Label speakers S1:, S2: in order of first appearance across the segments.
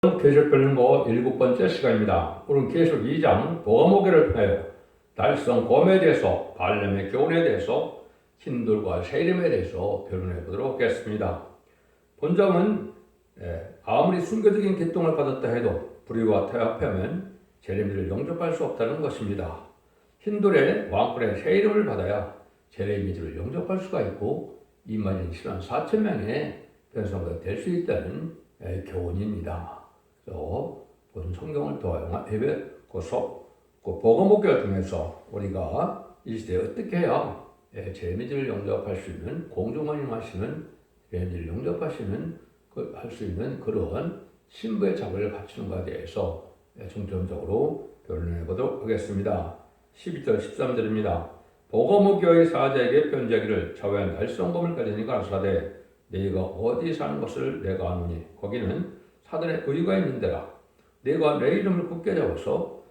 S1: 계속 배우는 거 7번째 시간입니다. 오늘 계속 2장 보호목회를 통하여 달성 곰에 대해서 발람의 교훈에 대해서 신들과 세림에 대해서 변론해 보도록 하겠습니다. 본장은 아무리 순교적인 기통을 받았다 해도 불의와 타협하면 제레미를 영접할 수 없다는 것입니다. 힌둘의 왕권의 새 이름을 받아야 제레미를 영접할 수가 있고 이만인 신한 4,000명의 변성자가 될 수 있다는 교훈입니다. 그래서 본 성경을 통하여 복음목회를 통해서 우리가 이 시대에 어떻게 해야 제레미를 영접할 수 있는 공중원임하시는 제레미를 영접하시는 할 수 있는 그런 신부의 자질을 갖추는가에 대해서 중점적으로 변론해 보도록 하겠습니다. 12절 13절입니다. 복음목교의 사자에게 편지하기를 자외한 달성검을 가지니 가라사대 네가 어디 사는 것을 내가 아노니 거기는 사단의 의가 있는 데라. 내가 내 이름을 굳게 잡아서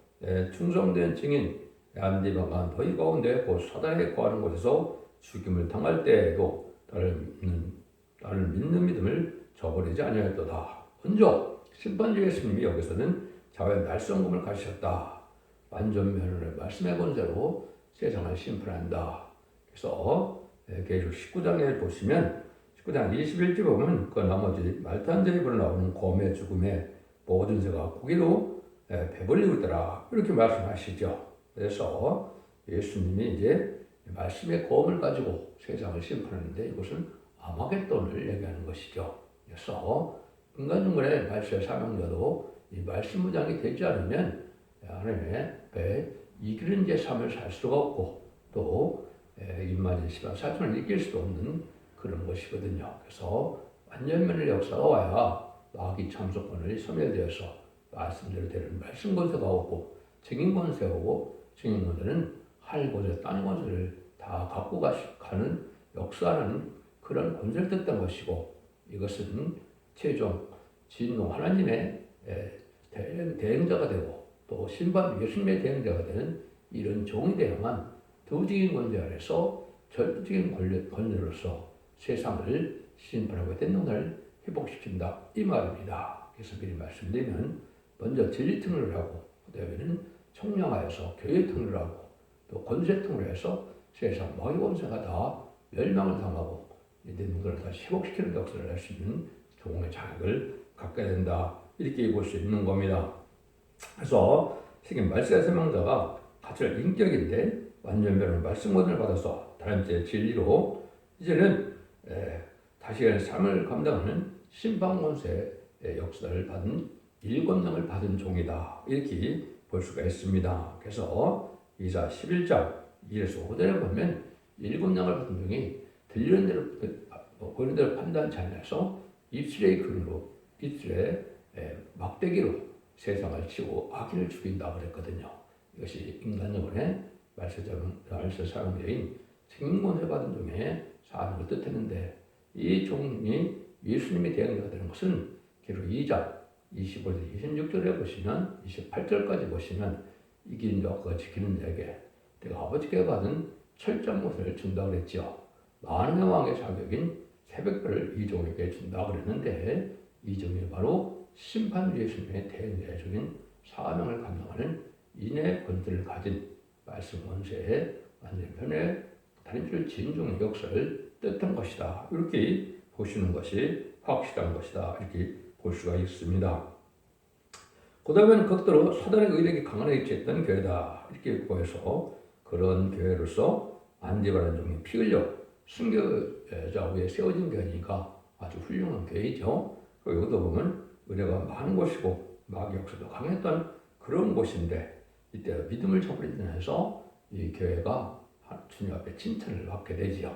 S1: 충성된 증인 안디방한 너희 가운데 곧 사단에 거하는 곳에서 죽임을 당할 때에도 나를 믿는 믿음을 저버리지 아니하였도다. 먼저 심판주 예수님이 여기서는 자외 달성금을 가지셨다. 완전 면허를 말씀의 권세로 세상을 심판한다. 그래서 계속 19장에 보시면 19장 21절 보면 그 나머지 말탄제 입으로 나오는 곰의 죽음에 모든 새가 고기로 배불리고 있더라. 이렇게 말씀하시죠. 그래서 예수님이 이제 말씀의 검을 가지고 세상을 심판하는데 이것은 아마겟돈을 얘기하는 것이죠. 그래서 인간중간에 말씀의 사명자도 이 말씀 무장이 되지 않으면 하나님의 배 이기는 제 삶을 살 수가 없고 또 임마진 시간 사천을 이길 수도 없는 그런 것이거든요. 그래서 완전면의 역사가 와야 마귀 참소권을 소멸되어서 말씀대로 되는 말씀 권세가 오고 증인 권세가 오고 증인 권세는 할 권세, 땅 권세를 다 갖고 가는 역사하는 그런 권세를 뜻한 것이고 이것은 최종 진노 하나님의 대행자가 되고 또 신반 예수님의 대행자가 되는 이런 종이 되어야만 도직인 권세 아래서 절대적인 권세로서 세상을 심판하고 있는 날 회복시킨다 이 말입니다. 그래서 미리 말씀드리면 먼저 진리 통로를 하고 그다음에는 청량하여서 교회 통로를 하고 또 권세 통로를 해서 세상 마귀 권세가 다 멸망을 당하고 이런 것을 다시 회복시키는 역사를 할 수 있는 종의 자격을 갖게 된다 이렇게 볼 수 있는 겁니다. 그래서 세계 말세의 세명자가 가설 인격인데 완전 변화를 말씀 권을 받아서 다람쥐의 진리로 이제는 다시의 삶을 감당하는 심판 권세의 역사를 받은 일권능을 받은 종이다 이렇게 볼 수가 있습니다. 그래서 이사 11장 2에서 5절에 보면 일권능을 받은 종이 들리는 대로 보이는 대로 판단치 않아서 입술의 근으로 입술의 막대기로 세상을 치고 악인을 죽인다 그랬거든요. 이것이 인간 영혼의 말세 사용자인 생명권을 받은 종의 사람을 뜻했는데 이 종이 예수님의 대응자가 되는 것은 기록 2장 25절 26절에 보시면 28절까지 보시면 이기는 자와 그가 지키는 자에게 내가 아버지께 받은 철저한 것을 준다고 그랬죠. 만왕의 왕의 자격인 새벽별을 이 종에게 준다고 그랬는데 이 종이 바로 심판 예수님의 대행자적인 사명을 감당하는 인의 권세를 가진 말씀 권세의 완전편의 다른 진종의 역사를 뜻한 것이다. 이렇게 보시는 것이 확실한 것이다. 이렇게 볼 수가 있습니다. 그 다음에는 극도로 사단의 의력이 강하게 일치했던 교회다. 이렇게 보여서 그런 교회로서 안디바라는 종이 피 흘려 순교자 위에 세워진 교회니까 아주 훌륭한 교회이죠. 그리고 여기도 보면 은혜가 많은 곳이고 마귀 역사도 강했던 그런 곳인데 이때 믿음을 저버리면서 이 교회가 주님 앞에 칭찬을 받게 되지요.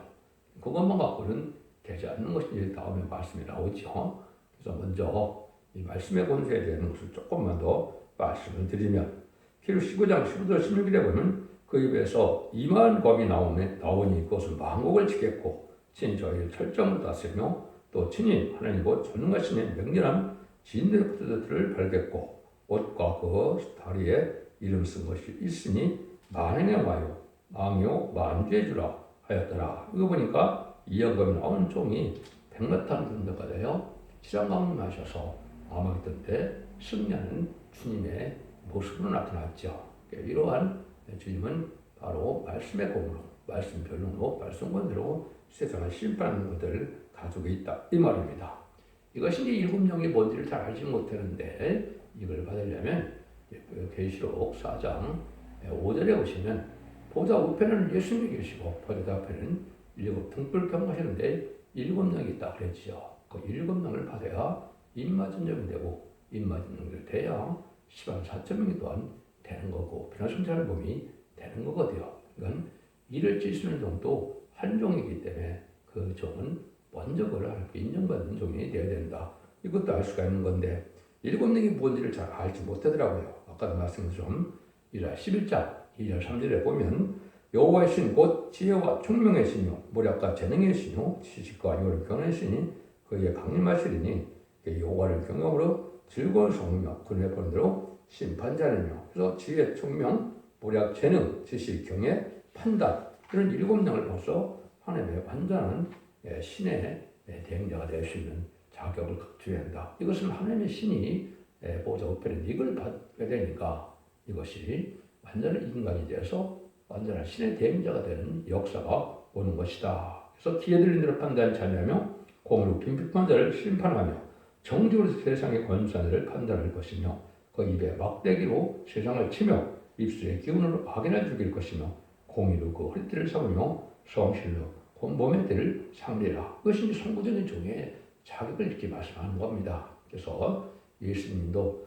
S1: 그것만 갖고는 되지 않는 것이 다음에 말씀이 나오죠. 그래서 먼저 이 말씀의 권세에 대한 것을 조금만 더 말씀을 드리면 히브리 19장 15절 16절에 보면 그 입에서 2만 검이 나오니 그것은 만국을 지켰고 친히 저희를 철저히 다스리며 또 친히 하나님 곧 전능하시는 명렬한 진리의 포도들을 발겠고 옷과 그 다리에 이름 쓴 것이 있으니 만행의 와요 왕요 만주의 주라 하였더라. 이거 보니까 이 영감이 나오는 종이 백마탄 군대가 되어 치장강림하셔서 아마겟돈 때 승리하는 주님의 모습으로 나타났죠. 이러한 주님은 바로 말씀의 공으로, 말씀 변론으로, 말씀 권대로 세상을 심판하는 것들을 가지고 있다 이 말입니다. 이것이 이제 일곱 영이 뭔지를 잘 알지 못하는데 이걸 받으려면 계시록 4장 5절에 보시면 보좌 우편에는 예수님이 계시고 보좌 앞에는 일곱 등불 경하시는데 일곱 영이 있다 그랬죠. 그 일곱 영을 받아야 임마전정이 되고 임마전정이 돼야 10만 4천 명이 또한 되는 거고 변화성찰 몸이 되는 거거든요. 그러니까 일을 찢는 종도 한 종이기 때문에 그 종은 먼저 그걸 인정받는 종이 되어야 된다. 이것도 알 수가 있는 건데 일곱 영이 뭔지를 잘 알지 못하더라고요. 아까도 말씀드린 이사 11장 2절 3절에 보면 여호와의 신 곧 지혜와 총명의 신이요 모략과 재능의 신이요 지식과 요를 경외의 신이 그에게 강림하시리니 여호와를 경외함으로 즐거운 성이며 그의 보는 대로 심판자이며 그래서 지혜, 총명, 모략, 재능, 지식, 경외, 판단 이런 일곱 영을 벌써 하나님의 완전한 신의 대행자가 될 수 있는 자격을 갖춰야 한다. 이것은 하나님의 신이 보좌 우편에 이걸 받게 되니까 이것이 완전한 인간이 되어서 완전한 신의 대행자가 되는 역사가 오는 것이다. 그래서 기회 들린 대로 판단을 참여하며 공의로 빈핍한 자를 심판하며 정직으로 세상의 권수한 자를 판단할 것이며 그 입에 막대기로 세상을 치며 입술의 기운으로 악인을 죽일 것이며 공의로 그 허리띠를 삼으며 성실로 몸의 때를 상리라. 그것이 선구적인 종의 자격을 이렇게 말씀하는 겁니다. 그래서 예수님도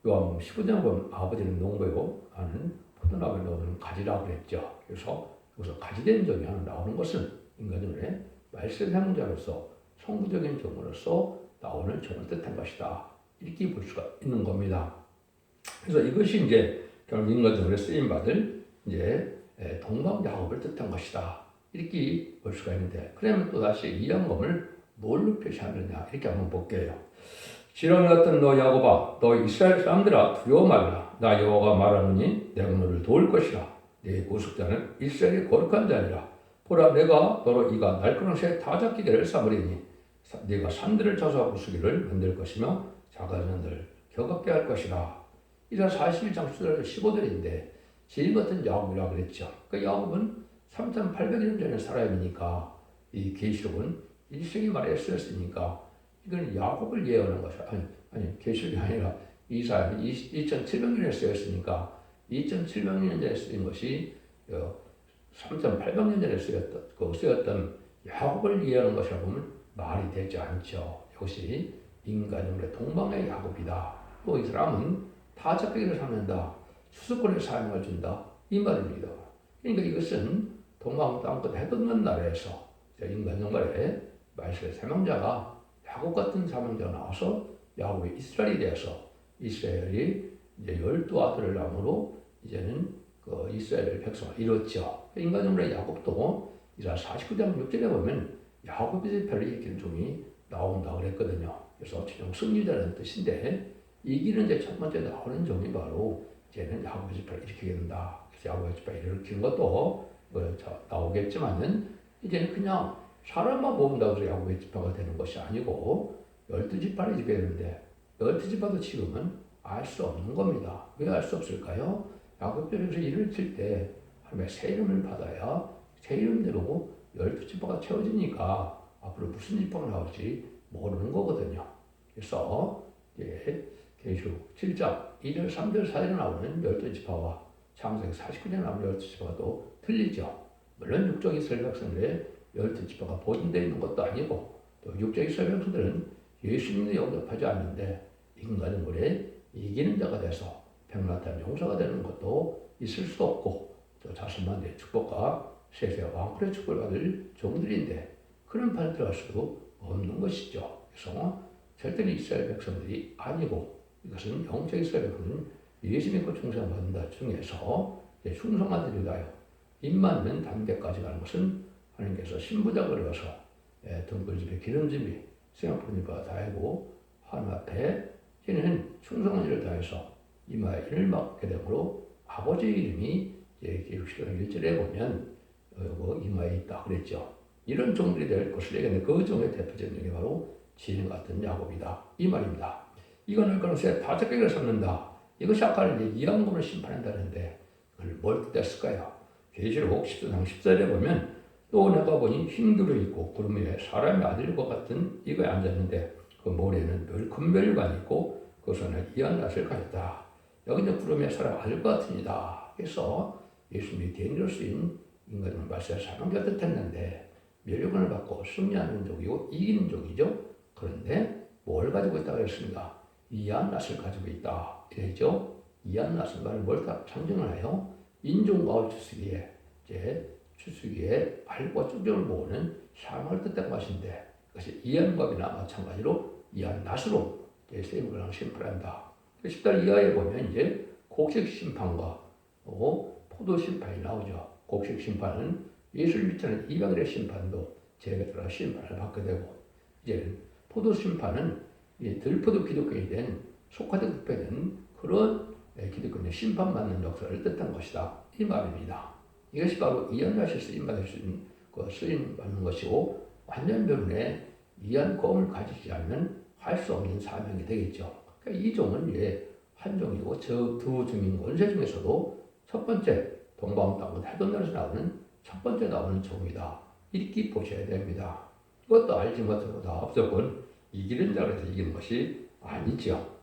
S1: 요한복음 15장 보면 아버지는 농부이고 나는 포도나무에 넣는 가지라고 그랬죠. 그래서 여기서 가지된 종이 하나 나오는 것은 인간의 말씀 사용자로서 성부적인 종으로서 나오는 종을 뜻한 것이다. 이렇게 볼 수가 있는 겁니다. 그래서 이것이 이제 결국 인간적으로 쓰임 받을 이제 동방 야곱을 뜻한 것이다. 이렇게 볼 수가 있는데 그러면 또 다시 이 영검을 뭘로 표시하느냐 이렇게 한번 볼게요. 지렁이 같은 너 야곱아 너 이스라엘 사람들아 두려워 말라. 나 여호와가 말하노니 내가 너를 도울 것이라. 네 구속자는 이스라엘의 거룩한 자니라. 보라 내가 너로 이가 날카로운 새 타작기계를 삼으리니 네가 산들을 쳐서 부수기를 만들 것이며 작은 산들을 격없게 할 것이라. 이사 41장 15절인데 지렁이 같은 야곱이라고 그랬죠. 그 야곱은 3,800년 전에 사람이니까 이 계시록은 1세기 말에 쓰였으니까 이건 야곱을 예언한 것이 아니 계시록이 아니라 이사야는 2,700년에 쓰였으니까 2,700년 전에 쓰인 것이 3,800년 전에 쓰였던 야곱을 예언한 것이라고 보면 말이 되지 않죠. 이것이 인간의 동방의 야곱이다. 또 이 사람은 타작기를 삼는다. 수수권을 사용을 준다. 이 말입니다. 그러니까 이것은 동방 땅끝 해돋는 나라에서 인간 영갈에 말씀의 사명자가 야곱 같은 사명자가 나와서 야곱의 이스라엘이 되어서 이스라엘이 이제 12아들을 남으로 이제는 그 이스라엘 백성을 이뤘죠. 인간 영갈의 야곱도 이사 49장 6절에 보면 야곱의 별을 일으키는 종이 나온다고 그랬거든요. 그래서 최종 승리자라는 뜻인데 이기는 이제 첫 번째 나오는 종이 바로 이제는 야곱의 지파를 일으키게 된다. 그래서 야곱의 지파를 일으키는 것도 나오겠지만은 이제는 그냥 사람만 모은다고 해서 야곱의 지파가 되는 것이 아니고 12지파를 지게 되는데 12지파도 지금은 알 수 없는 겁니다. 왜 알 수 없을까요? 야곱별에서 일을 칠 때 하나님의 새 이름을 받아야 새 이름대로 12지파가 채워지니까 앞으로 무슨 지파가 나올지 모르는 거거든요. 그래서 계시록 7장 2절, 3절, 4절에 나오는 12지파와 창세기 49년에 나오는 12지파가 또 틀리죠. 물론 육적 이스라엘 백성들의 12지파가 보존되어 있는 것도 아니고 또 육적 이스라엘 백성들은 예수님을 영접하지 않는데 인간의 이기는 자가 돼서 백마탄 용사가 되는 것도 있을 수 없고 또 자신만의 축복과 세세 왕권의 축복을 받을 종들인데 그런 판에 들어갈 수도 없는 것이죠. 그래서 절대로 이스라엘 백성들이 아니고 이것은 영적 이스라엘 백성은 예수 믿고 충성받는다 중에서 충성한 자들이다요. 입맞는 단계까지 가는 것은 하나님께서 신부작을 해서 등불집에 기름집이 생각보니까 다하고 하나님 앞에 이제는 충성한 일을 다해서 이마에 일을 맡게 되므로 아버지의 이름이 기록시간 1절에 보면 이마에 있다 그랬죠. 이런 종들이 될 것을 얘기하는데 그 종의 대표적인 게 바로 지렁이 같은 야곱이다 이 말입니다. 이거는 그것에 파적격을 삼는다. 이것이 아까 이제 이양금을 심판한다는데 그걸 뭘 뜻했을까요? 계시록 10장 14절에 보면 또 내가 보니 흰 들이 있고 구름 위에 사람의 아들일 것 같은 이거에 앉았는데 그 모래에는 큰 멸관이 있고 그 손에 이한 낫을 가졌다. 여기 이제 구름 위에 사람 아들 것 같으니다. 그래서 예수님이 대인으로 쓰인 인간을 말세에 사는 게 뜻했는데 멸관을 받고 승리하는 족이고 이기는 족이죠. 그런데 뭘 가지고 있다고 했습니까? 이한 낫을 가지고 있다. 이랬죠. 이한 낫은 뭘 상징하나요? 인종과 추수기에 추수기에 발과 쭉정을 모으는 사망을 뜻한 것인데 그것이 이한갑이나 마찬가지로 이한 낫으로 세임을 심판한다. 10달 이하에 보면 이제 곡식 심판과 포도 심판이 나오죠. 곡식 심판은 예수를 미치는 이방인의 심판도 제가 들어 심판을 받게 되고 이제 포도 심판은 들포도 기독교에 된 속화된 그런 기독교의 심판받는 역사를 뜻한 것이다. 이 말입니다. 이것이 바로 이한낫이 쓰임받을 수 있는 쓰임받는 것이고 완전 변론에 이한검을 가지지 않으면 할 수 없는 사명이 되겠죠. 그러니까 이 종은 한 종이고 저 두 종인 권세 중에서도 첫 번째 동방땅은 해돈날에서 나오는 첫 번째 나오는 종이다. 이렇게 보셔야 됩니다. 이것도 알지 못하고 다 무조건 이기는 자로 해서 이기는 것이 아니죠.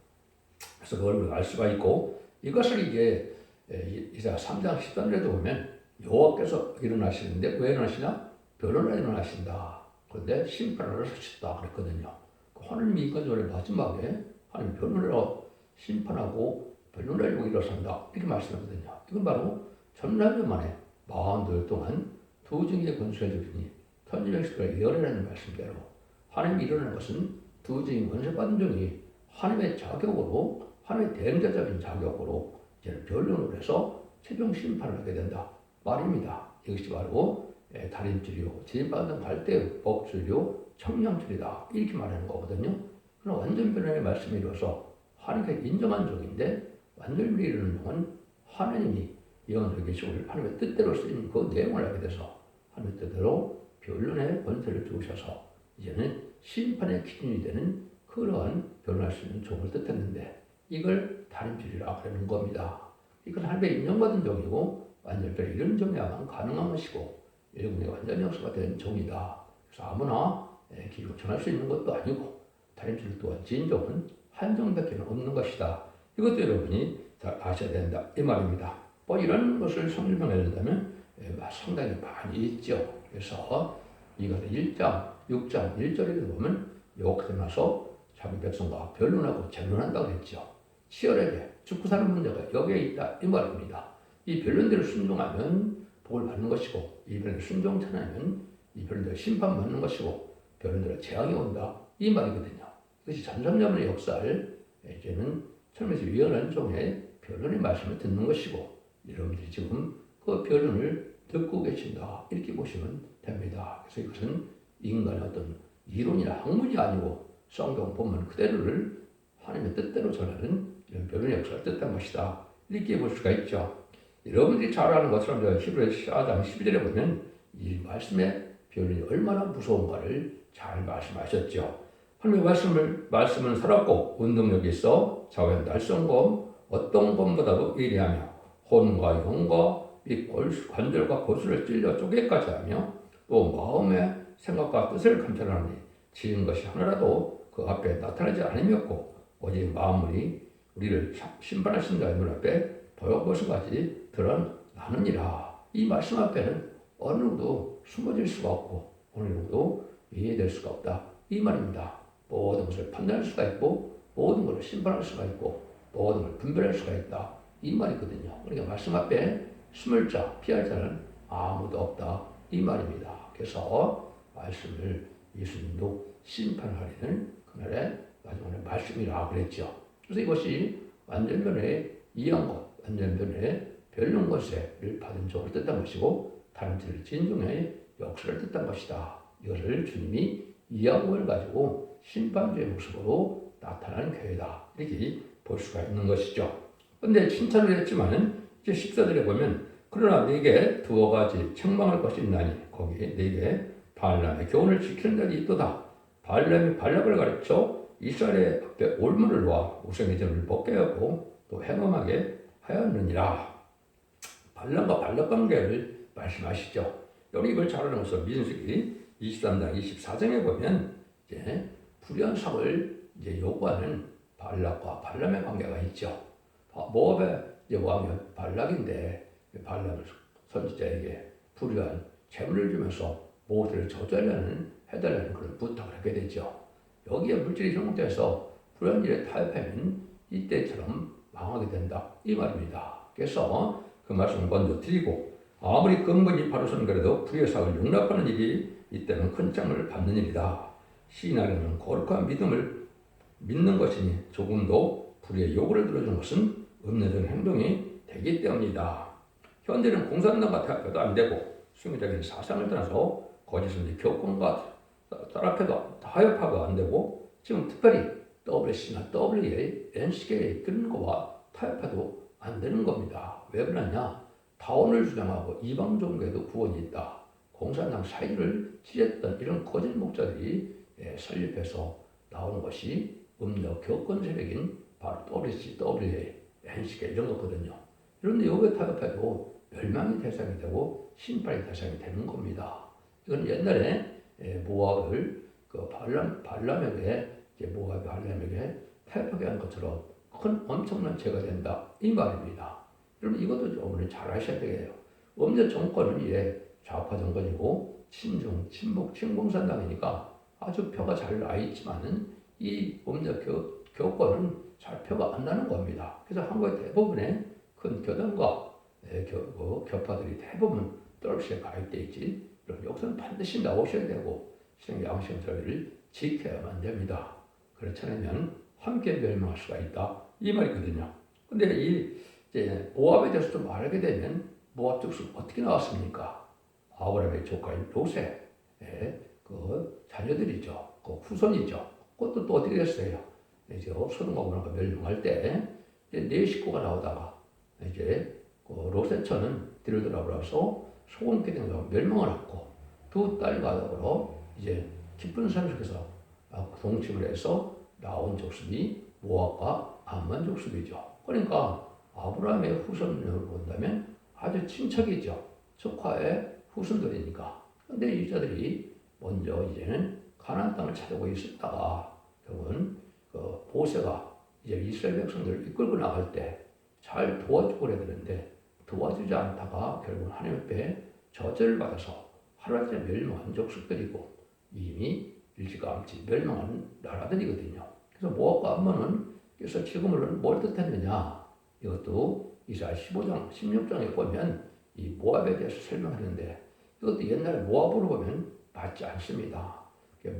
S1: 그래서 그걸 우리가 알 수가 있고 이것을 이제 이사 3장 13절에도 보면 여호와께서 일어나시는데 왜 일어나시냐? 변론하러 일어나신다. 그런데 심판하러 서셨다 그랬거든요. 하나님이 인간적으로 마지막에 하나님 변론하러 심판하고 변론하려고 일어선다 이렇게 말씀하거든요. 이건 바로 천년년 만에 42일 동안 두 증의 권세를 주니 천지백성을 열어내는 말씀대로 하나님이 일어나는 것은 두 증의 권세 받은 종이 하나님의 자격으로 하나님의 대행자적인 자격으로 이제 변론을 해서 최종 심판을 하게 된다 말입니다. 이것이 바로 달인줄이요 진입받는 갈대의 법줄이요 청량줄이다 이렇게 말하는 거거든요. 그럼 완전 변론의 말씀이 이루어서 하나님께 인정한 종인데 완전 변론이 이루는 종은 하나님이 영원하게 계시고 하나님의 뜻대로 쓰인 그 내용을 알게 돼서 하나님의 뜻대로 변론의 권세를 주셔서 이제는 심판의 기준이 되는 그러한 변론할 수 있는 종을 뜻했는데 이걸 달인줄이라 그러는 겁니다. 이건 하나님의 인정받은 종이고 완전 변론 이런 종이야만 가능한 것이고 일군의 완전 역사가 된 종이다. 그래서 아무나 기록 전할 수 있는 것도 아니고 달인줄 또한 진종은 한정밖에 없는 것이다. 이것도 여러분이 잘 아셔야 된다 이 말입니다. 이런 것을 설명해야 된다면 상당히 많이 있죠. 그래서 이것을 1장, 6장, 1절에 보면 여호와께서 나서 자기 백성과 변론하고 재론한다고 했죠. 치열하게 죽고 사는 문제가 여기에 있다 이 말입니다. 이 변론대로 순종하면 복을 받는 것이고 이 변론대로 순종치 않으면 이 변론대로 심판받는 것이고 변론대로 재앙이 온다 이 말이거든요. 이것이 전삼년의 역사를 이제는 처음에서 위헌한 종의 변론의 말씀을 듣는 것이고 여러분들이 지금 그 변론을 듣고 계신다 이렇게 보시면 됩니다. 그래서 이것은 인간의 어떤 이론이나 학문이 아니고 성경 본문 그대로를 하나님의 뜻대로 전하는 이런 변론의 역사를 뜻한 것이다 이렇게 볼 수가 있죠. 여러분들이 잘 아는 것처럼 히브리서 4장 12절에 보면 이 말씀의 변론이 얼마나 무서운가를 잘 말씀하셨죠. 하나님의 말씀은 살았고 운동력이 있어 좌우의 날성검 어떤 검보다도 예리하며 혼과 영과 이 관절과 골수를 찔러 쪼개까지 하며 또 마음의 생각과 뜻을 감찰하니 지은 것이 하나라도 그 앞에 나타나지 않으였고 오직 만물이 우리를 심판하신 자의 문 앞에 보여보수까지 드러나느니라. 이 말씀 앞에는 어느 누구도 숨어질 수가 없고 어느 누구도 이해될 수가 없다 이 말입니다. 모든 것을 판단할 수가 있고 모든 것을 심판할 수가 있고 모든 걸 분별할 수가 있다 이 말이거든요. 그러니까 말씀 앞에 숨을 자, 피할 자는 아무도 없다 이 말입니다. 그래서 말씀을 예수님도 심판하리는 그날의 마지막에 말씀이라 그랬죠. 그래서 이것이 완전변의 이한 것, 완전변의 변론 것을 받은 종을 뜻한 것이고 다른 틀을 진종의 역사를 뜻한 것이다. 이것을 주님이 이하고를 가지고 심판주의 모습으로 나타나는 교회다 이렇게 볼 수가 있는 것이죠. 그런데 칭찬을 했지만은 이제 14절에 보면 그러나 네게 두어 가지 책망할 것이 있나니 거기에 네게 발람의 교훈을 지키는 자들이 있도다. 발람이 발락을 가르쳐 이스라엘의 앞에 올무를 놓아 우상의 점을 벗게 하고 또 행엄하게 하였느니라. 발람과 발락 관계를 말씀하시죠. 여기 이걸 잘 알아서 민수기 23장 24장에 보면 이제 불의한 삭을 이제 요구하는 발락과 발람의 관계가 있죠. 모압의 이제 왕이 발락인데 발람을 선지자에게 불의한 재물을 주면서 모세를 저주하려는 해달라는 그런 부탁을 하게 되죠. 여기에 물질이 형성돼서 불의한 일에 타협하면 이때처럼 망하게 된다 이 말입니다. 그래서 그 말씀을 먼저 드리고 아무리 근본이 바로선 그래도 불의의 삭을 용납하는 일이 이때는 큰 장을 받는 일이다. 시인하려는 거룩한 믿음을 믿는 것이니 조금도 불의의 요구를 들어주는 것은 음료적인 행동이 되기 때문이다. 현재는 공산당과 타협해도 안 되고 수용적인 사상을 떠나서 거짓은 교권과 타협해도 타협하고 안 되고 지금 특별히 WC나 WA, NCK 그런 거와 타협해도 안 되는 겁니다. 왜 그러냐? 다원을 주장하고 이방 종교에도 구원이 있다. 공산당 사이를 찢었던 이런 거짓 목자들이 설립해서 나온 것이 음력 교권 세력인 바로 WC, WA, NCK 이런 거거든요. 그런데 여기에 타협해도 멸망의 대상이 되고 심판의 대상이 되는 겁니다. 이건 옛날에 모압을 그 발람에게 모압이 발람에게 타협하게 한 것처럼 큰 엄청난 죄가 된다 이 말입니다. 여러분 이것도 좀 잘 아셔야 되겠네요. 음녀 정권은 좌파 정권이고 친중, 친공산당이니까 아주 표가 잘 나 있지만은 이 음녀 교권은 잘 표가 안 나는 겁니다. 그래서 한국의 대부분의 큰 교단과 교파들이 대부분 떨시에 가입되어 있지. 이런 역사는 반드시 나오셔야 되고 양심 저희를 지켜야만 됩니다. 그렇지 않으면 함께 멸망할 수가 있다 이 말이거든요. 근데 이제 모압에 대해서 좀 알게 되면 모압 족속 어떻게 나왔습니까? 아브라함의 조카인 요셉의 그 자녀들이죠. 그 후손이죠. 그것도 또 어떻게 됐어요? 이제 소돔과 고모라가 멸망할 때 이제 네 식구가 나오다가 이제 그 롯세처는 뒤를 돌아보라서 소금 기둥으로 멸망을 하고 두 딸과 더불어 이제 기쁜 삶 속에서 동침을 해서 나온 족속이 모압과 암몬 족속이죠. 그러니까 아브라함의 후손으로 본다면 아주 친척이죠. 조카의 후손들이니까. 근데 이 자들이 먼저 이제는 가나안 땅을 찾아오고 있었다가 결국은 그 모세가 이제 이스라엘 백성들을 이끌고 나갈 때 잘 도와주고 그래야 되는데 도와주지 않다가 결국은 하나님 앞에 저주를 받아서 하루아침에 멸망한 족속들이고 이미 일찌감치 멸망한 나라들이거든요. 그래서 모압과 암몬은 그래서 지금은 뭘 뜻했느냐? 이것도 이사야 15장, 16장에 보면 이 모압에 대해서 설명하는데 이것도 옛날에 모압으로 보면 맞지 않습니다.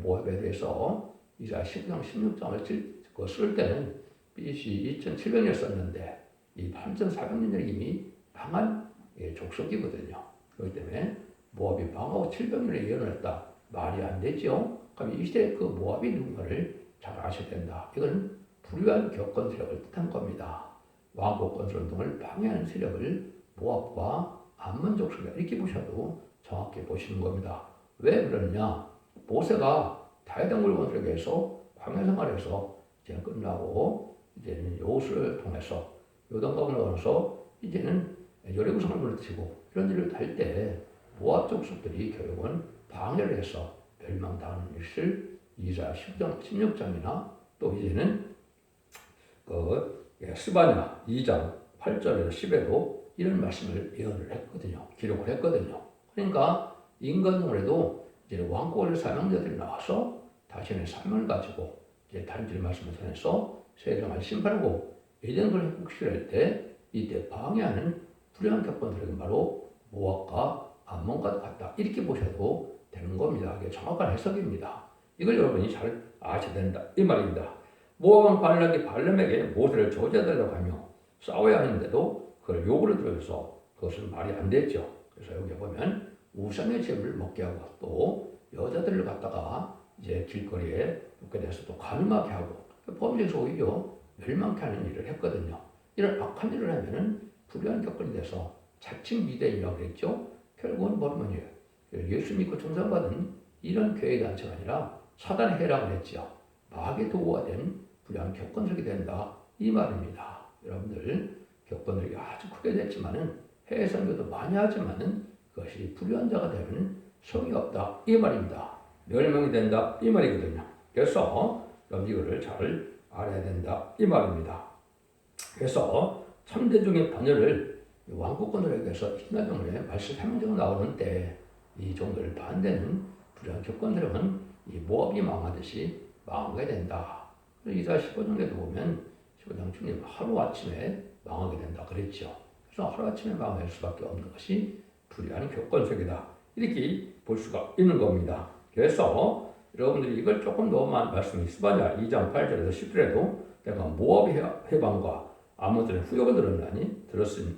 S1: 모압에 대해서 이사야 15장, 16장을 쓸 때는 BC 2700년에 썼는데 이 8400년을 이미 망한 족속이거든요. 그렇기 때문에 모압이 망하고 700년에 예언했다. 말이 안 되죠. 그럼 이 시대에 그 모압이 누군가를 잘 아셔야 된다. 이건 불의한 교권 세력을 뜻한 겁니다. 왕국 건설 운동을 방해하는 세력을 모압과 암몬 족속이다. 이렇게 보셔도 정확히 보시는 겁니다. 왜 그러느냐? 모세가 다윗왕국 건설에서 광야 생활에서 이제 끝나고 이제는 여호수아를 통해서 요단강을 건너서 이제는 여리고성을 무너뜨리고 이런 일을 할 때 모압 족속들이 결국은 방해를 해서 멸망당하는 것을 이사야 10장, 16장이나 또 이제는 스바냐 2장 8절에서 10에도 이런 말씀을 예언을 했거든요. 기록을 했거든요. 그러니까 인간으로도 이제 왕국을 사명자들이 나와서 자신의 사명을 가지고 이제 단지 말씀을 전해서 세상을 심판하고 예전을 회복시킬 때 이때 방해하는 불의한 격번들은 바로 모압과 암몬과 같다. 이렇게 보셔도 되는 겁니다. 이게 정확한 해석입니다. 이걸 여러분이 잘 아셔야 된다. 이 말입니다. 모압 발락이 발람에게 모세를 저주해달라고 하며 싸워야 하는데도 그걸 요구를 들어서 그것은 말이 안 됐죠. 그래서 여기 보면 우상의 제물을 먹게 하고 또 여자들을 갖다가 이제 길거리에 놓게 돼서 또 가늠하게 하고 범죄에서 오히려 멸망케 하는 일을 했거든요. 이런 악한 일을 하면은 불의한 격분이 돼서 자칭 미대인이라고 그랬죠. 결국은 뭐냐면 예수 믿고 중상받은 이런 교회 단체가 아니라 사단의 해라고 했죠. 악의 도구가 된 불의한 격건설이 된다 이 말입니다. 여러분들 격건설이 아주 크게 됐지만은 해외 선교도 많이 하지만은 그것이 불의한 자가 되면 성이 없다 이 말입니다. 멸망이 된다 이 말이거든요. 그래서 여러분 이거를 잘 알아야 된다 이 말입니다. 그래서 참대중의 반열을 왕국권들에게서 신화정문에 말씀 3문제가 나오는데 이 종들 반대는 불의한 격건들은 이 모압이 망하듯이 망하게 된다. 이사 15장에도 보면 15장 주님 하루아침에 망하게 된다 그랬죠. 그래서 하루아침에 망할 수밖에 없는 것이 불의한 격건설이다. 이렇게 볼 수가 있는 겁니다. 그래서 여러분들이 이걸 조금 더 말씀이 스바냐 2장 8절에서 10절에도 내가 모압 해방과 아몬들의 후욕을 들었으니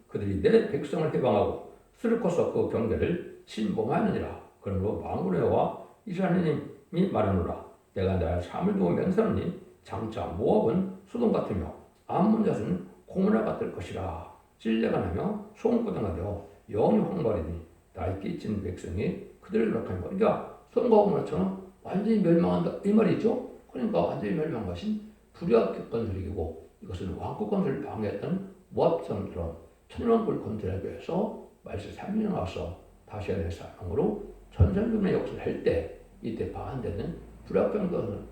S1: 그들이 내 백성을 해방하고 수르코서 그 경계를 침범하느니라. 그러므로 망군의와 이스라엘님이 말하노라. 내가 나의 삶을 두고 맹세하니 장차 모압은 소돔 같으며 아몬 자손은 고모라 같을 것이라. 찔레가 나며 소음고등가 되어 영이 황발이니 나의 끼친 백성이 그들을 노력하는 거니까 그러니까 소돔과 고모라처럼 완전히 멸망한다 이 말이죠. 그러니까 완전히 멸망한 것이 불의한 격건설이고 이것은 왕국 건설을 방해했던 모압성처럼 천년왕국을 건설하기 위해서 말씀 3년에 와서 다시 하나의 사명으로 전생금의 역사를 할 때 이때 반대는 불의한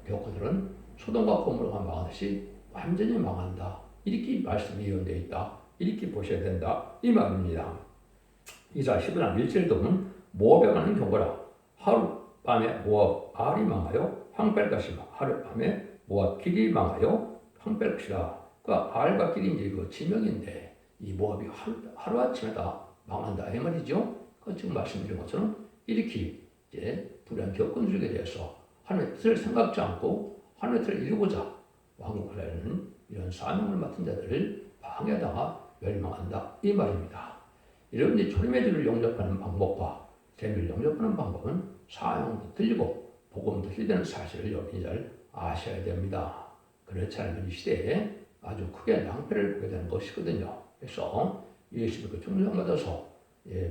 S1: 격건설은 소돔과 고모라가 망하듯이 완전히 망한다. 이렇게 말씀이 예언되어 있다. 이렇게 보셔야 된다. 이 말입니다. 이사 15장 1절에 보면 모압에 가는 경고라. 하룻밤에 모압 알이 망하여 황뺄 것이며 하룻밤에 모압 길이 망하여 황뺄 것이라. 그 알과 길이 이제 그 지명인데 이 모압이 하루아침에 다 망한다. 이 말이죠. 그 지금 말씀드린 것처럼 이렇게 이제 불의한 격건설에 대해서 하나님의 뜻을 생각지 않고 하나님의 뜻을 이루고자 왕국을 하려는 이런 사명을 맡은 자들을 방해하다가 멸망한다 이 말입니다. 여러분들이 초림의 질을 영접하는 방법과 재미를 영접하는 방법은 사명도 틀리고 복음도 틀리다는 사실을 여러분이 잘 아셔야 됩니다. 그렇지 않으면 이 시대에 아주 크게 낭패를 보게 되는 것이거든요. 그래서 예수님께 중생받아서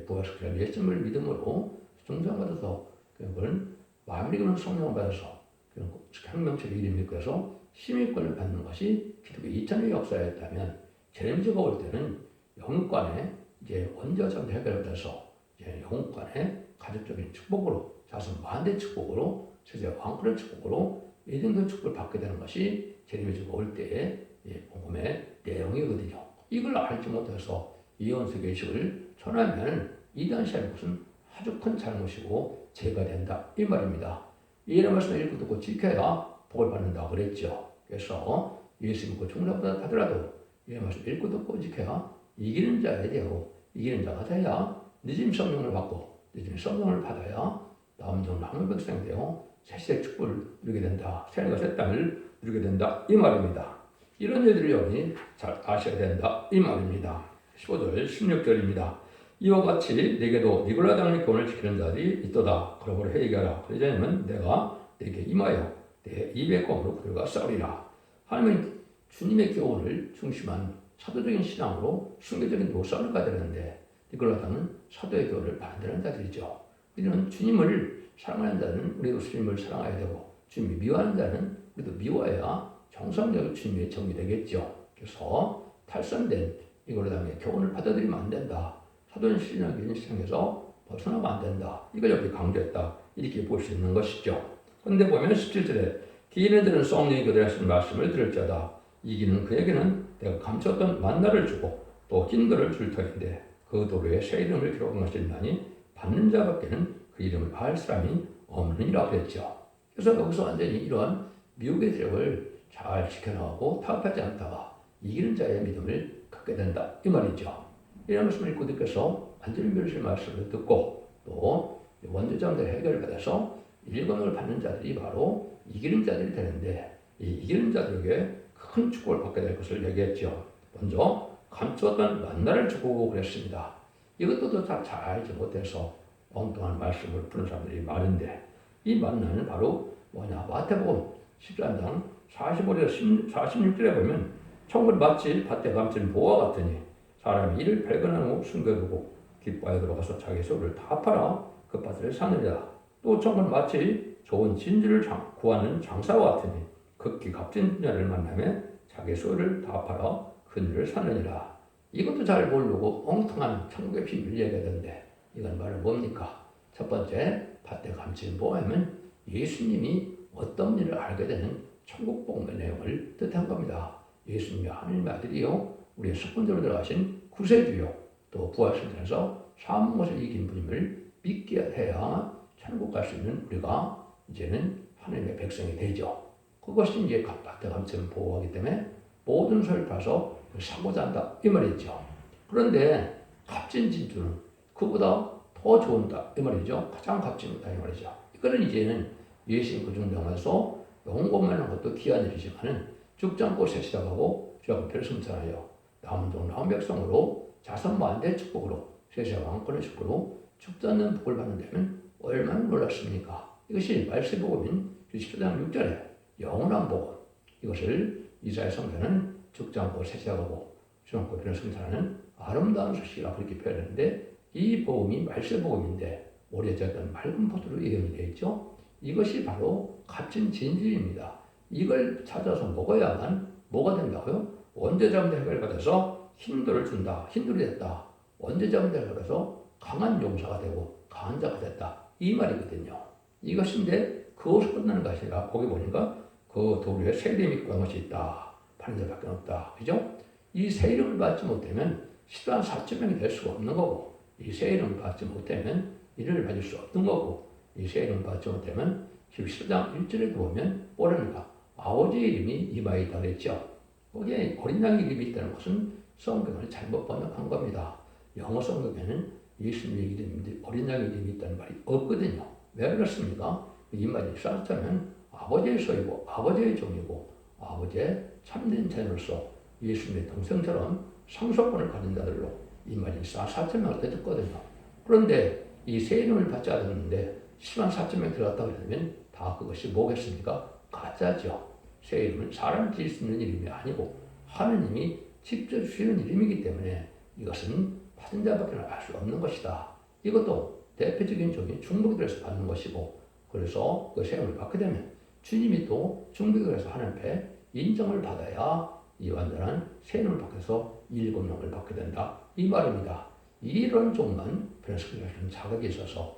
S1: 부활시키는 예수님을 믿음으로 중생받아서 그건 마음이 그런 성령을 받아서 그런 혁명적 이름이 그래서 시민권을 받는 것이 기독교 2000년 역사였다면 재림제가 올 때는 영육간에 이제 원자적인 해결을 받아서 이제 영육간에 가족적인 축복으로 자손 만대 축복으로 세계 왕권의 축복으로 예정된 축복을 받게 되는 것이 재림제가 올 때의 복음의 내용이거든요. 이걸 알지 못해서 예언세계식을 전하면 이단시하는 것은 아주 큰 잘못이고 죄가 된다 이 말입니다. 이런 말씀을 읽고 듣고 지켜야 복을 받는다 그랬죠. 그래서 예수 믿고 중생받으라도 이 말씀 읽고 듣고 지켜야 이기는 자가 되고 이기는 자가 돼야 늦은 성령을 받고 늦은 성령을 받아야 남종 남의 백성이 되어 새시대 축복을 누리게 된다. 새하늘과 새 땅을 누리게 된다 이 말입니다. 이런 일들을 여러분이 잘 아셔야 된다 이 말입니다. 15절 16절입니다. 이와 같이 내게도 니골라당의 교훈을 지키는 자들이 있도다. 그러므로 회개하라. 그러자면 내가 내게 임하여 내 입의 검으로 그들과 싸우리라. 하나님은 주님의 교훈을 중심한 사도적인 신앙으로 순교적인 노선을 가지는데 니골라당은 사도의 교훈을 반대하는 자들이죠. 우리는 주님을 사랑하는 자는 우리도 주님을 사랑해야 되고 주님이 미워하는 자는 우리도 미워해야 정상적인 주님의 정이 되겠죠. 그래서 탈선된 니골라당의 교훈을 받아들이면 안 된다. 사도인 신앙적인 시장에서 벗어나면 안 된다. 이걸 여기 강조했다. 이렇게 볼 수 있는 것이죠. 그런데 보면 17절에 기인의 들은 썩는 교대를 하신 말씀을 들을 자다. 이기는 그에게는 내가 감췄던 만나를 주고 또 긴 거를 줄 터인데 그 도로에 새 이름을 기록한 것이 있나니 받는 자밖에는 그 이름을 알 사람이 없느니라 그랬죠. 그래서 여기서 완전히 이러한 미혹의 세력을 잘 지켜나가고 타협하지 않다가 이기는 자의 믿음을 갖게 된다. 이 말이죠. 이런 말씀을 읽고 듣고서 완전히 멸실 말씀을 듣고 또 원죄자들 해결을 받아서 일권을 받는 자들이 바로 이기는 자들이 되는데 이 이기는 자들에게 큰 축복을 받게 될 것을 얘기했죠. 먼저 감추었던 만나를 주고 그랬습니다. 이것도 다 잘 알지 못해서 엉뚱한 말씀을 푸는 사람들이 많은데 이 만나는 바로 뭐냐 마태복음 13장 45절에서 46절에 보면 천국은 마치 밭에 감춘 보화 같으니 사람이 이를 발견한 후 숨겨두고 깃바에 들어가서 자기 소유를 다 팔아 그 밭을 사느니라. 또 천국은 마치 좋은 진주를 구하는 장사와 같으니 극히 값진 자를 만나면 자기 소유를 다 팔아 큰 일을 사느니라. 이것도 잘 모르고 엉뚱한 천국의 비밀 얘기하던데 이건 말은 뭡니까? 첫 번째 밭에 감춘 보험은 예수님이 어떤 일을 알게 되는 천국 복음의 내용을 뜻한 겁니다. 예수님이 하나님의 아들이요 우리의 석분대로 들어가신 구세주요 또 부활신에서 사는 것을 이긴 분임을 믿게 해야 천국 갈 수 있는 우리가 이제는 하나님의 백성이 되죠. 그것이 이제 밭에 감춘 보호하기 때문에 모든 소리를 봐서 사고자 한다 이 말이죠. 그런데 값진 진주는 그보다 더 좋은다 이 말이죠. 가장 값진 거다 이 말이죠. 이거는 이제는 예수님 그 중에서 영혼만한 것도 귀한 일이지만은 죽지 않고 세시다가고 주 앞에 승천하여 남은 종 남은 백성으로 자선만대 축복으로 세세 왕권의 축복으로 죽지 않는 복을 받는다면 얼마나 놀랐습니까? 이것이 말세복음인 10장 6절에 영원한 복음 이것을 이사야 성경은 죽지 않고 세시하고 주 않고 승천하는 아름다운 소식이라 그렇게 표현했는데 이 복음이 말세복음인데 오래전던 맑은 포도로 예언이 되어 있죠. 이것이 바로 값진 진리입니다. 이걸 찾아서 먹어야만 뭐가 된다고요? 원죄자분들 받아서 힘들을 준다. 힘들이 됐다. 원죄자분들 받아서 강한 용사가 되고 강한 자가 됐다. 이 말이거든요. 이것인데 그것을 끝나는 것이 아니라 거기 보니까 그 도리에 새 이름이 구한 것이 있다. 파는 자밖에 없다. 그죠? 이 새 이름을 받지 못하면 10만 4천 명이 될 수가 없는 거고 이 새 이름을 받지 못하면 이름을 받을 수 없는 거고 이 새 이름을 받지 못하면 10장 1절에 보면 뭐랍니까? 아버지의 이름이 이마에 있다고 했죠. 거기에 어린 양의 이름이 있다는 것은 성경을 잘못 번역한 겁니다. 영어 성경에는 예수님의 이름인데 어린 양의 이름이 있다는 말이 없거든요. 왜 그렇습니까? 이 말이 쌓았자면 아버지의 소유고 아버지의 종이고 아버지의 참된 자녀로서 예수님의 동생처럼 상속권을 가진 자들로 이 말이 4,000명을 대줬거든요. 그런데 이 새 이름을 받지 않았는데 10만 4천 명 들어갔다고 하면 다 그것이 뭐겠습니까? 가짜죠. 새 이름은 사람이 지을 수 있는 이름이 아니고 하느님이 직접 주시는 이름이기 때문에 이것은 받은 자밖에 알 수 없는 것이다. 이것도 대표적인 종이 중보기도에서 받는 것이고 그래서 그 새 이름을 받게 되면 주님이 또 중보기도에서 하나님 앞에 인정을 받아야 이 완전한 새 이름을 받아서 일곱명을 받게 된다. 이 말입니다. 이런 종만 변호사를 하시는 자격이 있어서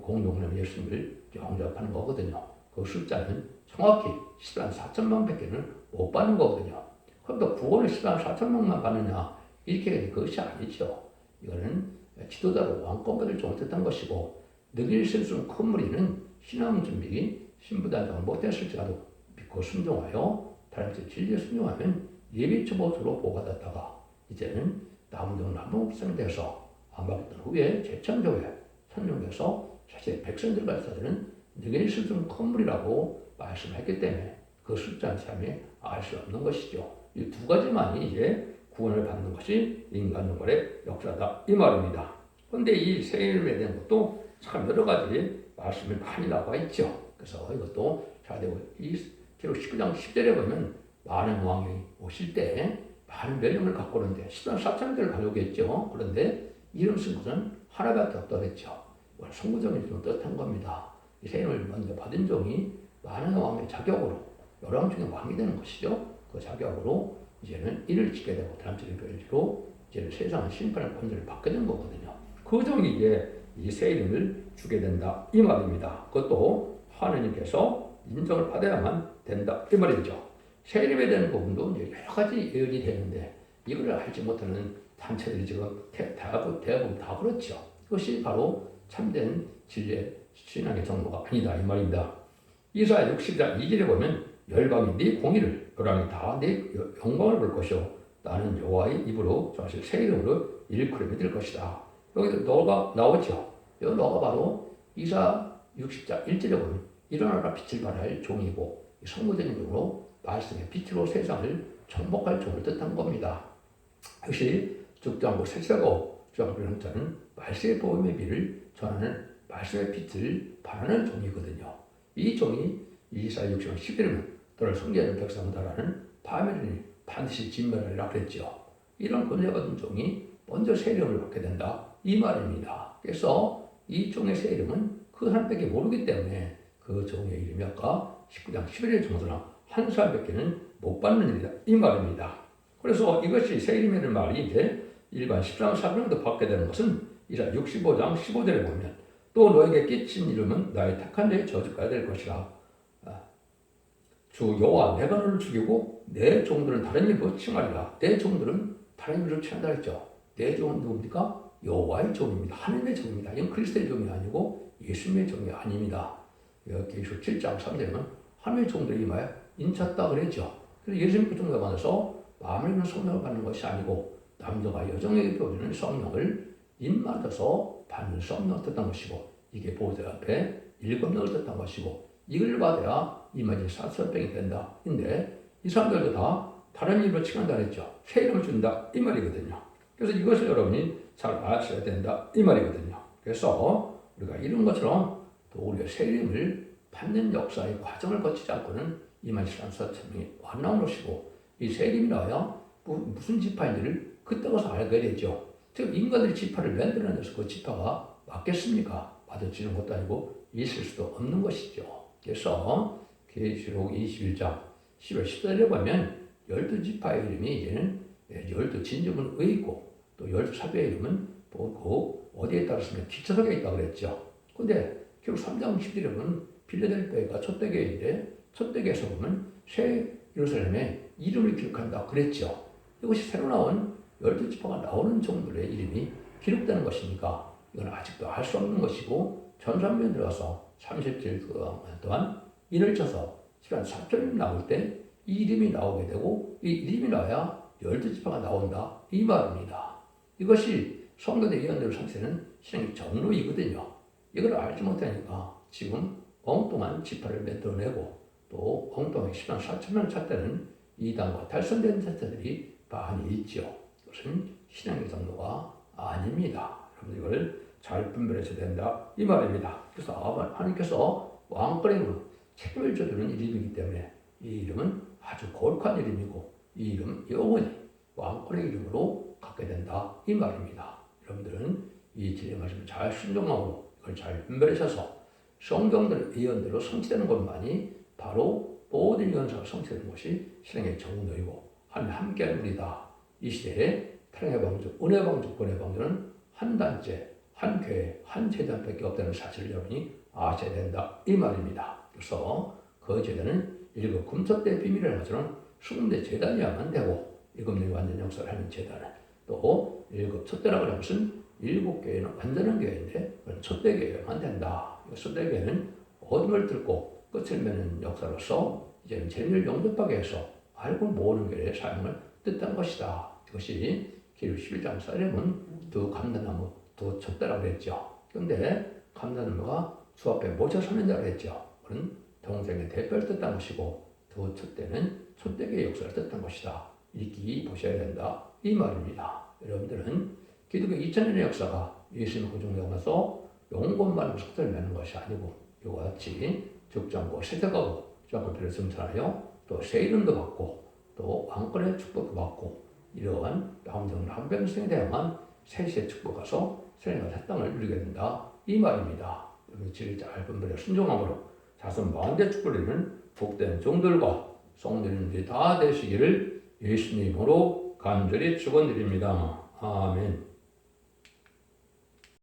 S1: 공동령 예수님을 영접하는 거거든요. 그 숫자는 정확히 10만 4천 명밖에는 못 받는 거거든요. 그러니까 구원을 10만 4천 명만 받느냐 이렇게 그것이 아니죠. 이거는 지도자로 왕권 받을 종을 뜻한 것이고 느낄 수 있는 큰 무리는 신앙 준비 신부단장을 못했을지라도 믿고 순종하여 다른 진리에 순종하면 예비초보수로 보호받았다가 이제는 남은 종 남은 백성이 되어서 안 받았던 후에 재창조에 선정돼서 사실 백성들과 사들은 느낄 수 있는 큰 무리라고 말씀했기 때문에 그 숫자는 참이 알 수 없는 것이죠. 이 두 가지만이 이제 구원을 받는 것이 인간 영혼의 역사다 이 말입니다. 그런데 이 새 이름에 대한 것도 참 여러 가지 말씀이 많이 나와 있죠. 그래서 이것도 잘 되고 이 기록 19장 10절에 보면 많은 왕이 오실 때 많은 명령을 갖고 오는데 10만 4천들을 가져오겠죠. 그런데 이름 쓴 것은 하나밖에 없다고 했죠. 선구적인 좀 뜻한 겁니다. 이 새 이름을 먼저 받은 종이 많은 왕의 자격으로 여러 왕 중에 왕이 되는 것이죠. 그 자격으로 이제는 일을 지게 되고 다람쥐를 별지로 이제는 세상의 심판의 권세를 받게 된 거거든요. 그 종이 이제 이 새 이름을 주게 된다 이 말입니다. 그것도 하느님께서 인정을 받아야만 된다 이 말이죠. 새 이름에 대한 부분도 이제 여러 가지 예언이 되는데 이걸 알지 못하는 단체들이 지금 대부분 다 그렇죠. 그것이 바로 참된 진리의 신앙의 정도가 아니다 이 말입니다. 이사야 60장 2절에 보면 열방이 네 공의를 열왕이 다 네 영광을 볼 것이요 나는 여호와의 입으로 사실 새 이름으로 일컬어 믿을 것이다. 여기 너가 나오죠. 여기 너가 바로 이사야 60장 1절에 보면 일어나라 빛을 발할 종이고 성모적인 종으로 말씀의 빛으로 세상을 정복할 종을 뜻한 겁니다. 역시 죽지 않고 세세하고 주장부를 한 자는 말씀의 복음의 빛을 전하는 말씀의 빛을 바라는 종이거든요. 이 종이 이사야 60장 11절에는 너를 섬기는 백성다라는 바벨론이 반드시 진멸하리라 그랬죠. 이런 권세 받은 종이 먼저 새 이름을 받게 된다 이 말입니다. 그래서 이 종의 새 이름은 그 사람밖에 모르기 때문에 그 종의 이름이 아까 19장 11절 정도나 한 사람밖에는 못 받는 일이다 이 말입니다. 그래서 이것이 새 이름이라는 말이 이제 일반 13, 14명도 받게 되는 것은 이사 65장 15절에 보면 또 너에게 끼친 이름은 나의 택한 자의 저주가 될 것이라. 주 여호와 내가 너를 죽이고 내 종들은 다른 이름으로 칭하리라. 내 종들은 다른 이름으로 칭한다 했죠. 내 종은 누굽니까? 여호와의 종입니다. 하나님의 종입니다. 이건 그리스도의 종이 아니고 예수님의 종이 아닙니다. 여기 7장 3절은 하나님의 종들이 임하여 인쳤다 그랬죠. 그래서 예수님 그 종들과 만나서 마음에 있는 성령을 받는 것이 아니고 남자가 여정에게 보여주는 성령을 인맞아서 받는 성령을 뜻한 것이고 이게 보좌 앞에 7명을 뜻한 것이고 이걸 받아야 이만이 사설병이 된다. 근데 이 사람들도 다 다른 이름으로 칭한다 했죠. 새 이름을 준다 이 말이거든요. 그래서 이것을 여러분이 잘 아셔야 된다 이 말이거든요. 그래서 우리가 이런 것처럼 또 우리가 새 이름을 받는 역사의 과정을 거치지 않고는 이만희 사설병이 완나온 것이고 이 새 이름이 나와야 무슨 지파인지를 그때 가서 알게 되죠. 즉 인간들이 지파를 만들어내서 그 지파가 맞겠습니까? 맞아지는 것도 아니고 있을 수도 없는 것이죠. 그래서 계시록 21장 10월 14절에 보면 12지파의 이름이 이제는 12진주문 의있고 또 12사도의 이름은 그 어디에 따랐으면 기초석에 있다고 그랬죠. 근데 결국 3장 10절에 보면 빌라델피아가 첫 대교회인데 첫 대교에서 보면 새 예루살렘의 이름을 기록한다 그랬죠. 이것이 새로 나온 12지파가 나오는 종들의 이름이 기록되는 것이니까 이건 아직도 알 수 없는 것이고 전산면 들어가서 30절 동안 인을 쳐서 시간 4절 나올 때 이 이름이 나오게 되고 이 이름이 나와야 12지파가 나온다 이 말입니다. 이것이 성도의 예언대로 상세는 신앙의 정로이거든요. 이걸 알지 못하니까 지금 엉뚱한 지파를 만들어내고 또 엉뚱하게 10만 4천명을 찾다는 이단과 탈선된 자들이 많이 있죠. 그것은 신앙의 정도가 아닙니다. 여러분 이걸 잘 분별해야 된다 이 말입니다. 그래서 하나님께서 왕권의 이름으로 책임을 져주는 이름이기 때문에 이 이름은 아주 거룩한 이름이고 이 이름 영원히 왕권의 이름으로 갖게 된다 이 말입니다. 여러분들은 이 진리 말씀을 잘 순종하고 이걸 잘 분별하셔서 성경들 예언대로 성취되는 것만이 바로 모든 예언사가 성취되는 것이 신앙의 정도이고 하나님 함께하는 우리다. 이 시대에 태양의 방주, 은혜의 방주, 권의 방주는 한 단체, 한 교회, 한 재단밖에 없다는 사실을 여러분이 아셔야 된다 이 말입니다. 그래서 그 재단은 일곱 금속대 비밀이라는 것처럼 20대 재단이야만 되고 일곱 명이 완전 역사를 하는 재단은 또 일곱 첫대라고 하는 것은 7교회는 완전한 교회인데 그건 첫대 교회만 된다. 첫대 교회는 어둠을 뚫고 끝을 맺는 역사로서 이제는 재미를 영접하게 해서 알고 모르는 교회의 사용을 뜻한 것이다. 이것이 기록 11장 4절에는 두 감람나무 두 촛대라고 했죠. 그런데 감람나무가 주 앞에 모셔서는 자라고 했죠. 그는 동생의 대표를 뜻한 것이고 두 촛대는 촛대교의 역사를 뜻한 것이다. 이렇게 보셔야 된다. 이 말입니다. 여러분들은 기독교 2000년의 역사가 예수님의 구중에 가서 용건만으로 속도를 내는 것이 아니고 이와 같이 죽장고 세대가고 주장고표를 승천하여 또 새 이름도 받고 또 왕권의 축복도 받고 이러한 양정 한병성에 대한 세시의 축복 가서 세례가 새 땅을 누리게 된다. 이 말입니다. 여러분 지를 잘 분별해 순종함으로 자손 만대 축복을 이루는 복된 종들과 성도님들이 다 되시기를 예수님으로 간절히 축원드립니다. 아멘.